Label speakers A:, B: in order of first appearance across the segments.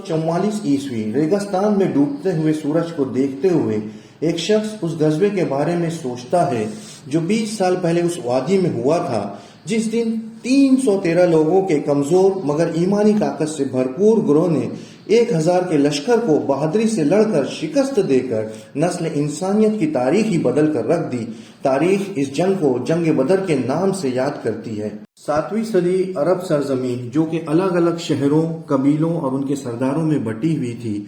A: 344 عیسوی ریگستان میں ڈوبتے ہوئے سورج کو دیکھتے ہوئے ایک شخص اس غزوے کے بارے میں سوچتا ہے جو 20 سال پہلے اس وادی میں ہوا تھا، جس دن 313 لوگوں کے کمزور مگر ایمانی طاقت سے بھرپور گروہ نے 1000 کے لشکر کو بہادری سے لڑ کر شکست دے کر نسل انسانیت کی تاریخ ہی بدل کر رکھ دی۔ تاریخ اس جنگ کو جنگ بدر کے نام سے یاد کرتی ہے۔ 7ویں صدی عرب سرزمین جو کہ الگ الگ شہروں، قبیلوں اور ان کے سرداروں میں بٹی ہوئی تھی،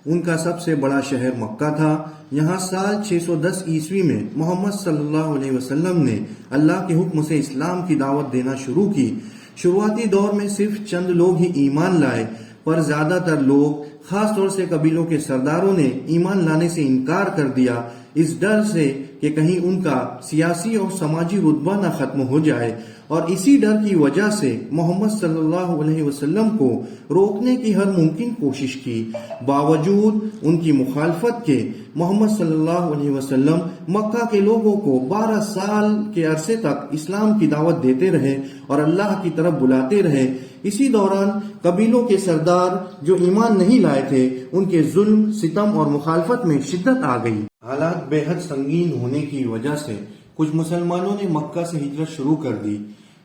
A: ان کا سب سے بڑا شہر مکہ تھا۔ یہاں سال 610 عیسوی میں محمد صلی اللہ علیہ وسلم نے اللہ کے حکم سے اسلام کی دعوت دینا شروع کی۔ شروعاتی دور میں صرف چند لوگ ہی ایمان لائے، پر زیادہ تر لوگ، خاص طور سے قبیلوں کے سرداروں نے ایمان لانے سے انکار کر دیا، اس ڈر سے کہ کہیں ان کا سیاسی اور سماجی رتبہ نہ ختم ہو جائے، اور اسی ڈر کی وجہ سے محمد صلی اللہ علیہ وسلم کو روکنے کی ہر ممکن کوشش کی۔ باوجود ان کی مخالفت کے محمد صلی اللہ علیہ وسلم مکہ کے لوگوں کو 12 سال کے عرصے تک اسلام کی دعوت دیتے رہے اور اللہ کی طرف بلاتے رہے۔ اسی دوران قبیلوں کے سردار جو ایمان نہیں لائے تھے، ان کے ظلم، ستم اور مخالفت میں شدت آ گئی۔ حالات بے حد سنگین ہونے کی وجہ سے کچھ مسلمانوں نے مکہ سے ہجرت شروع کر دی۔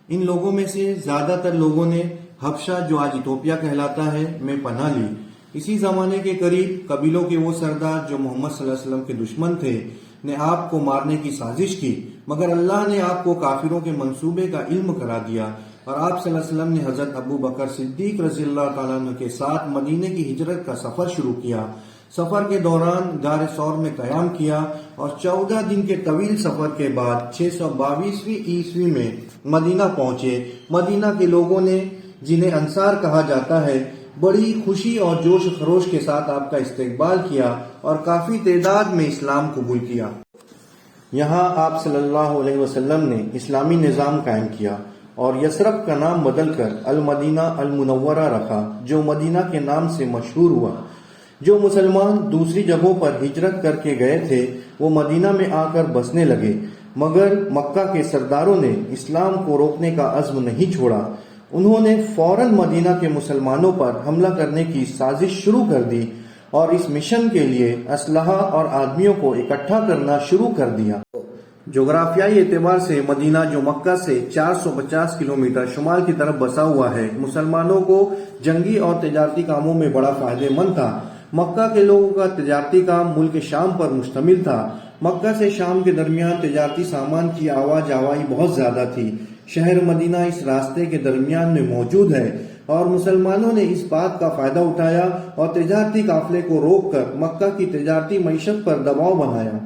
A: ان لوگوں میں سے زیادہ تر لوگوں نے حبشہ، جو آج ایتھوپیا کہلاتا ہے، میں پناہ لی۔ اسی زمانے کے قریب قبیلوں کے وہ سردار جو محمد صلی اللہ علیہ وسلم کے دشمن تھے نے آپ کو مارنے کی سازش کی، مگر اللہ نے آپ کو کافروں کے منصوبے کا علم کرا دیا اور آپ صلی اللہ علیہ وسلم نے حضرت ابو بکر صدیق رضی اللہ تعالیٰ عنہ کے ساتھ مدینے کی ہجرت کا سفر شروع کیا۔ سفر کے دوران غار ثور میں قیام کیا اور 14 دن کے طویل سفر کے بعد 622 عیسوی میں مدینہ پہنچے۔ مدینہ کے لوگوں نے، جنہیں انصار کہا جاتا ہے، بڑی خوشی اور جوش و خروش کے ساتھ آپ کا استقبال کیا اور کافی تعداد میں اسلام قبول کیا۔ یہاں آپ صلی اللہ علیہ وسلم نے اسلامی نظام قائم کیا اور یثرب کا نام بدل کر المدینہ المنورہ رکھا، جو مدینہ کے نام سے مشہور ہوا۔ جو مسلمان دوسری جگہوں پر ہجرت کر کے گئے تھے وہ مدینہ میں آ کر بسنے لگے، مگر مکہ کے سرداروں نے اسلام کو روکنے کا عزم نہیں چھوڑا۔ انہوں نے فوراً مدینہ کے مسلمانوں پر حملہ کرنے کی سازش شروع کر دی اور اس مشن کے لیے اسلحہ اور آدمیوں کو اکٹھا کرنا شروع کر دیا۔ جغرافیائی اعتبار سے مدینہ، جو مکہ سے 450 کلومیٹر شمال کی طرف بسا ہوا ہے، مسلمانوں کو جنگی اور تجارتی کاموں میں بڑا فائدہ مند تھا۔ مکہ کے لوگوں کا تجارتی کام ملک شام پر مشتمل تھا۔ مکہ سے شام کے درمیان تجارتی سامان کی آواز آوائی بہت زیادہ تھی۔ شہر مدینہ اس راستے کے درمیان میں موجود ہے اور مسلمانوں نے اس بات کا فائدہ اٹھایا اور تجارتی قافلے کو روک کر مکہ کی تجارتی معیشت پر دباؤ بنایا۔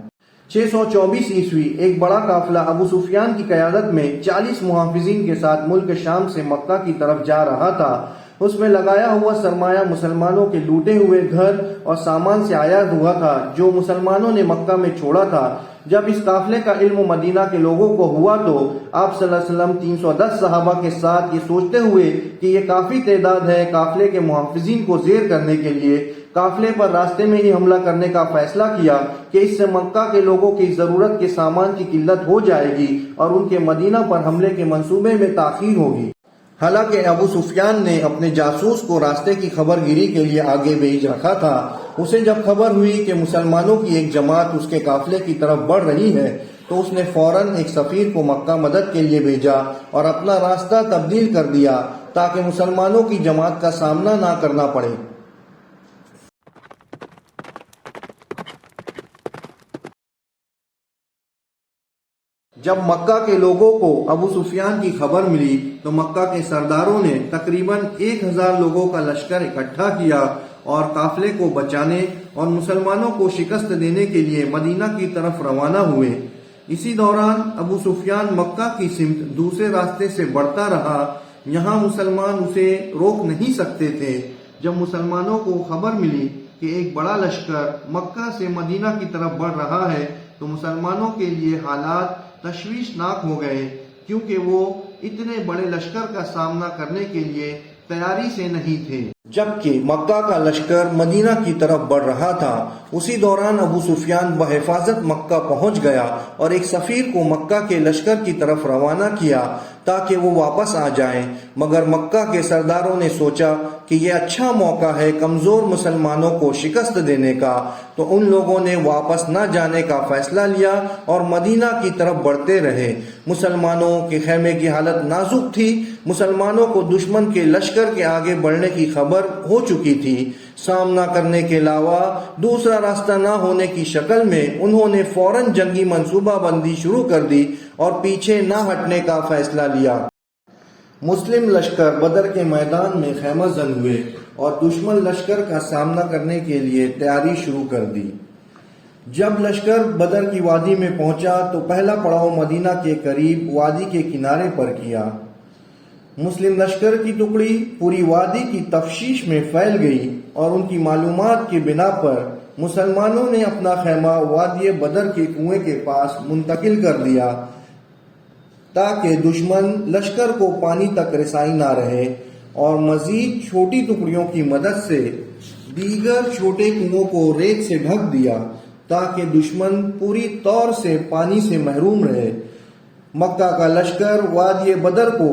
A: 624 عیسوی ایک بڑا قافلہ ابو سفیان کی قیادت میں 40 محافظین کے ساتھ ملک شام سے مکہ کی طرف جا رہا تھا۔ اس میں لگایا ہوا سرمایہ مسلمانوں کے لوٹے ہوئے گھر اور سامان سے آیا ہوا تھا جو مسلمانوں نے مکہ میں چھوڑا تھا۔ جب اس قافلے کا علم مدینہ کے لوگوں کو ہوا تو آپ صلی اللہ علیہ وسلم 310 صحابہ کے ساتھ یہ سوچتے ہوئے کہ یہ کافی تعداد ہے، قافلے کے محافظین کو زیر کرنے کے لیے قافلے پر راستے میں ہی حملہ کرنے کا فیصلہ کیا کہ اس سے مکہ کے لوگوں کی ضرورت کے سامان کی قلت ہو جائے گی اور ان کے مدینہ پر حملے کے منصوبے میں تاخیر ہوگی۔ حالانکہ ابو سفیان نے اپنے جاسوس کو راستے کی خبر گیری کے لیے آگے بھیج رکھا تھا۔ اسے جب خبر ہوئی کہ مسلمانوں کی ایک جماعت اس کے قافلے کی طرف بڑھ رہی ہے تو اس نے فوراً ایک سفیر کو مکہ مدد کے لیے بھیجا اور اپنا راستہ تبدیل کر دیا تاکہ مسلمانوں کی جماعت کا سامنا نہ کرنا پڑے۔ جب مکہ کے لوگوں کو ابو سفیان کی خبر ملی تو مکہ کے سرداروں نے تقریباً 1000 لوگوں کا لشکر اکٹھا کیا اور قافلے کو بچانے اور مسلمانوں کو شکست دینے کے لیے مدینہ کی طرف روانہ ہوئے۔ اسی دوران ابو سفیان مکہ کی سمت دوسرے راستے سے بڑھتا رہا۔ یہاں مسلمان اسے روک نہیں سکتے تھے۔ جب مسلمانوں کو خبر ملی کہ ایک بڑا لشکر مکہ سے مدینہ کی طرف بڑھ رہا ہے تو مسلمانوں کے لیے حالات تشویشناک ہو گئے، کیونکہ وہ اتنے بڑے لشکر کا سامنا کرنے کے لیے تیاری سے نہیں تھے۔ جبکہ مکہ کا لشکر مدینہ کی طرف بڑھ رہا تھا، اسی دوران ابو سفیان بحفاظت مکہ پہنچ گیا اور ایک سفیر کو مکہ کے لشکر کی طرف روانہ کیا تاکہ وہ واپس آ جائیں، مگر مکہ کے سرداروں نے سوچا کہ کہ یہ اچھا موقع ہے کمزور مسلمانوں کو شکست دینے کا، تو ان لوگوں نے واپس نہ جانے کا فیصلہ لیا اور مدینہ کی طرف بڑھتے رہے۔ مسلمانوں کے خیمے کی حالت نازک تھی۔ مسلمانوں کو دشمن کے لشکر کے آگے بڑھنے کی خبر ہو چکی تھی۔ سامنا کرنے کے علاوہ دوسرا راستہ نہ ہونے کی شکل میں انہوں نے فوراً جنگی منصوبہ بندی شروع کر دی اور پیچھے نہ ہٹنے کا فیصلہ لیا۔ مسلم لشکر بدر کے میدان میں خیمہ زن ہوئے اور دشمن لشکر کا سامنا کرنے کے لیے تیاری شروع کر دی۔ جب لشکر بدر کی وادی میں پہنچا تو پہلا پڑاؤ مدینہ کے قریب وادی کے کنارے پر کیا۔ مسلم لشکر کی ٹکڑی پوری وادی کی تفتیش میں پھیل گئی اور ان کی معلومات کی بنا پر مسلمانوں نے اپنا خیمہ وادی بدر کے کنویں کے پاس منتقل کر دیا تاکہ دشمن لشکر کو پانی تک رسائی نہ رہے، اور مزید چھوٹی ٹکڑیوں کی مدد سے دیگر چھوٹے کنووں کو ریت سے ڈھک دیا تاکہ دشمن پوری طور سے پانی سے محروم رہے۔ مکہ کا لشکر وادی بدر کو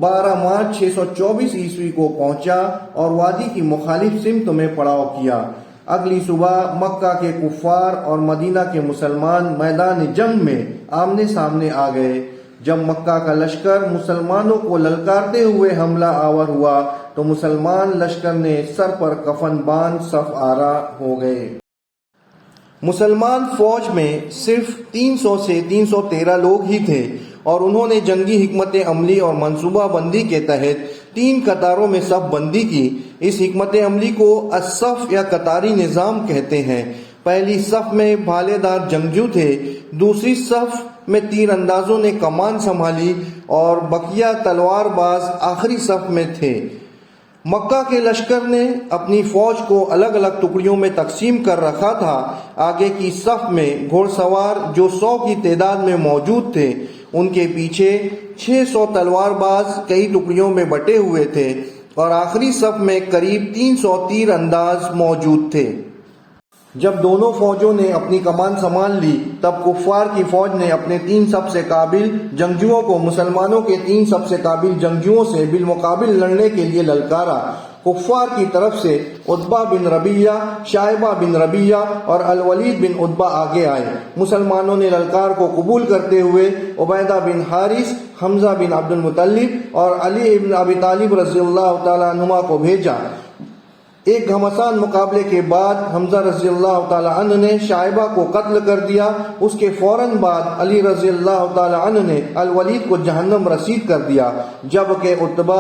A: 12 مارچ 624 عیسوی کو پہنچا اور وادی کی مخالف سمت میں پڑاؤ کیا۔ اگلی صبح مکہ کے کفار اور مدینہ کے مسلمان میدان جنگ میں آمنے سامنے آ گئے۔ جب مکہ کا لشکر مسلمانوں کو للکارتے ہوئے حملہ آور ہوا تو مسلمان لشکر نے سر پر کفن باندھ صف آرا ہو گئے۔ مسلمان فوج میں صرف 300 سے 313 لوگ ہی تھے اور انہوں نے جنگی حکمت عملی اور منصوبہ بندی کے تحت 3 قطاروں میں صف بندی کی۔ اس حکمت عملی کو الصف یا قطاری نظام کہتے ہیں۔ پہلی صف میں بھالے دار جنگجو تھے، دوسری صف میں تیر اندازوں نے کمان سنبھالی اور بقیہ تلوار باز آخری صف میں تھے۔ مکہ کے لشکر نے اپنی فوج کو الگ الگ ٹکڑیوں میں تقسیم کر رکھا تھا۔ آگے کی صف میں گھوڑ سوار جو 100 کی تعداد میں موجود تھے، ان کے پیچھے 600 تلوار باز کئی ٹکڑیوں میں بٹے ہوئے تھے، اور آخری صف میں قریب 300 تیر انداز موجود تھے۔ جب دونوں فوجوں نے اپنی کمان سنبھال لی تب کفار کی فوج نے اپنے 3 سب سے قابل جنگجوؤں کو مسلمانوں کے 3 سب سے قابل جنگجوؤں سے بالمقابل لڑنے کے لیے للکارا۔ کفار کی طرف سے عتبہ بن ربیعہ، شائبہ بن ربیعہ اور الولید بن عتبہ آگے آئے۔ مسلمانوں نے للکار کو قبول کرتے ہوئے عبیدہ بن حارث، حمزہ بن عبد المطلب اور علی بن ابی طالب رضی اللہ تعالیٰ عنہما کو بھیجا۔ ایک گھمسان مقابلے کے بعد حمزہ رضی اللہ تعالیٰ عنہ نے شائبہ کو قتل کر دیا۔ اس کے فوراً بعد علی رضی اللہ تعالیٰ عنہ نے الولید کو جہنم رسید کر دیا، جبکہ عتبہ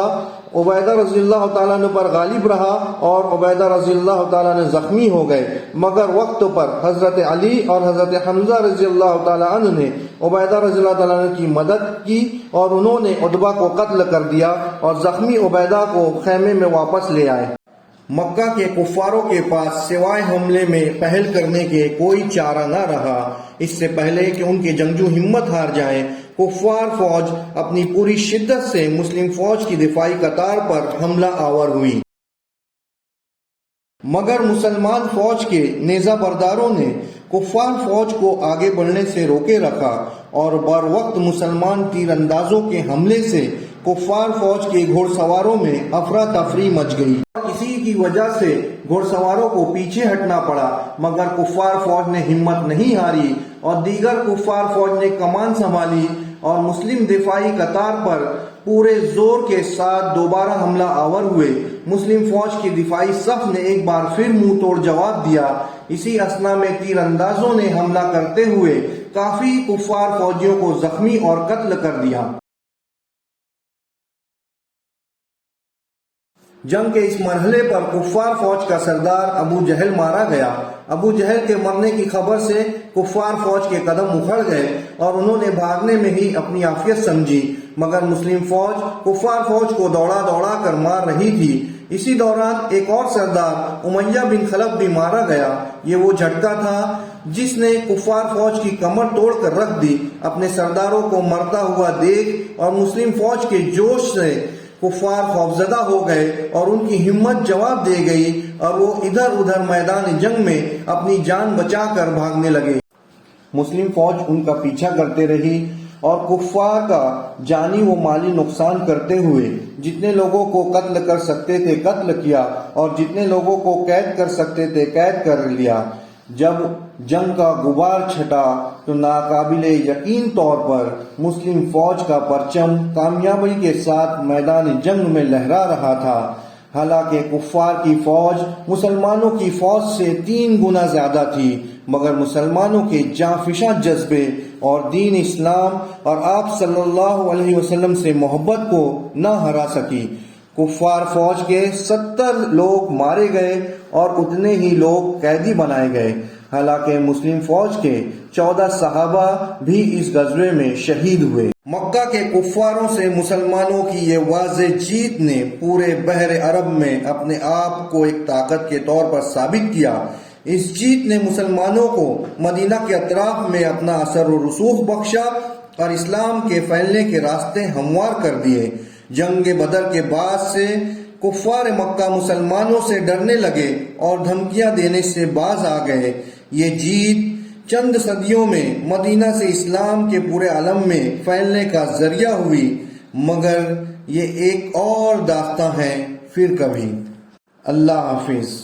A: عبیدہ رضی اللہ تعالیٰ عنہ پر غالب رہا اور عبیدہ رضی اللہ تعالیٰ عنہ زخمی ہو گئے، مگر وقت پر حضرت علی اور حضرت حمزہ رضی اللہ تعالیٰ عنہ نے عبیدہ رضی اللہ تعالیٰ عنہ کی مدد کی اور انہوں نے عتبہ کو قتل کر دیا اور زخمی عبیدہ کو خیمے میں واپس لے آئے۔ مکہ کے کفاروں کے پاس سوائے حملے میں پہل کرنے کے کوئی چارہ نہ رہا۔ اس سے پہلے کہ ان کے جنگجو ہمت ہار جائیں، کفار فوج اپنی پوری شدت سے مسلم فوج کی دفاعی قطار پر حملہ آور ہوئی، مگر مسلمان فوج کے نیزہ برداروں نے کفار فوج کو آگے بڑھنے سے روکے رکھا اور بر وقت مسلمان تیر اندازوں کے حملے سے کفار فوج کے گھوڑ سواروں میں افراتفری مچ گئی۔ اسی کی وجہ سے گھوڑ سواروں کو پیچھے ہٹنا پڑا، مگر کفار فوج نے ہمت نہیں ہاری اور دیگر کفار فوج نے کمان سنبھالی اور مسلم دفاعی قطار پر پورے زور کے ساتھ دوبارہ حملہ آور ہوئے۔ مسلم فوج کی دفاعی صف نے ایک بار پھر منہ توڑ جواب دیا۔ اسی اثنا میں تیر اندازوں نے حملہ کرتے ہوئے کافی کفار فوجیوں کو زخمی اور قتل کر دیا۔ جنگ کے اس مرحلے پر کفار فوج کا سردار ابو جہل مارا گیا۔ ابو جہل کے مرنے کی خبر سے کفار فوج کے قدم اکھڑ گئے اور انہوں نے بھاگنے میں ہی اپنی عافیت سمجھی، مگر مسلم فوج کفار فوج کو دوڑا دوڑا کر مار رہی تھی۔ اسی دوران ایک اور سردار امیہ بن خلف بھی مارا گیا۔ یہ وہ جھٹکا تھا جس نے کفار فوج کی کمر توڑ کر رکھ دی۔ اپنے سرداروں کو مرتا ہوا دیکھ اور مسلم فوج کے جوش سے کفار خوفزدہ ہو گئے اور ان کی ہمت جواب دے گئی اور وہ ادھر ادھر میدان جنگ میں اپنی جان بچا کر بھاگنے لگے۔ مسلم فوج ان کا پیچھا کرتے رہی اور کفار کا جانی و مالی نقصان کرتے ہوئے جتنے لوگوں کو قتل کر سکتے تھے قتل کیا اور جتنے لوگوں کو قید کر سکتے تھے قید کر لیا۔ جب جنگ کا غبار چھٹا تو ناقابل یقین طور پر مسلم فوج کا پرچم کامیابی کے ساتھ میدان جنگ میں لہرا رہا تھا۔ حالانکہ کفار کی فوج مسلمانوں کی فوج سے 3 گنا زیادہ تھی، مگر مسلمانوں کے جانفشاں جذبے اور دین اسلام اور آپ صلی اللہ علیہ وسلم سے محبت کو نہ ہرا سکی۔ کفار فوج کے 70 لوگ مارے گئے اور اتنے ہی لوگ قیدی بنائے گئے۔ حالانکہ مسلم فوج کے 14 صحابہ بھی اس غزوے میں شہید ہوئے۔ مکہ کے کفاروں سے مسلمانوں کی یہ واضح جیت نے پورے بحر عرب میں اپنے آپ کو ایک طاقت کے طور پر ثابت کیا۔ اس جیت نے مسلمانوں کو مدینہ کے اطراف میں اپنا اثر و رسوخ بخشا اور اسلام کے پھیلنے کے راستے ہموار کر دیے۔ جنگ بدر کے بعد سے کفار مکہ مسلمانوں سے ڈرنے لگے اور دھمکیاں دینے سے باز آ گئے۔ یہ جیت چند صدیوں میں مدینہ سے اسلام کے پورے عالم میں پھیلنے کا ذریعہ ہوئی، مگر یہ ایک اور داستان ہے پھر کبھی۔ اللہ حافظ۔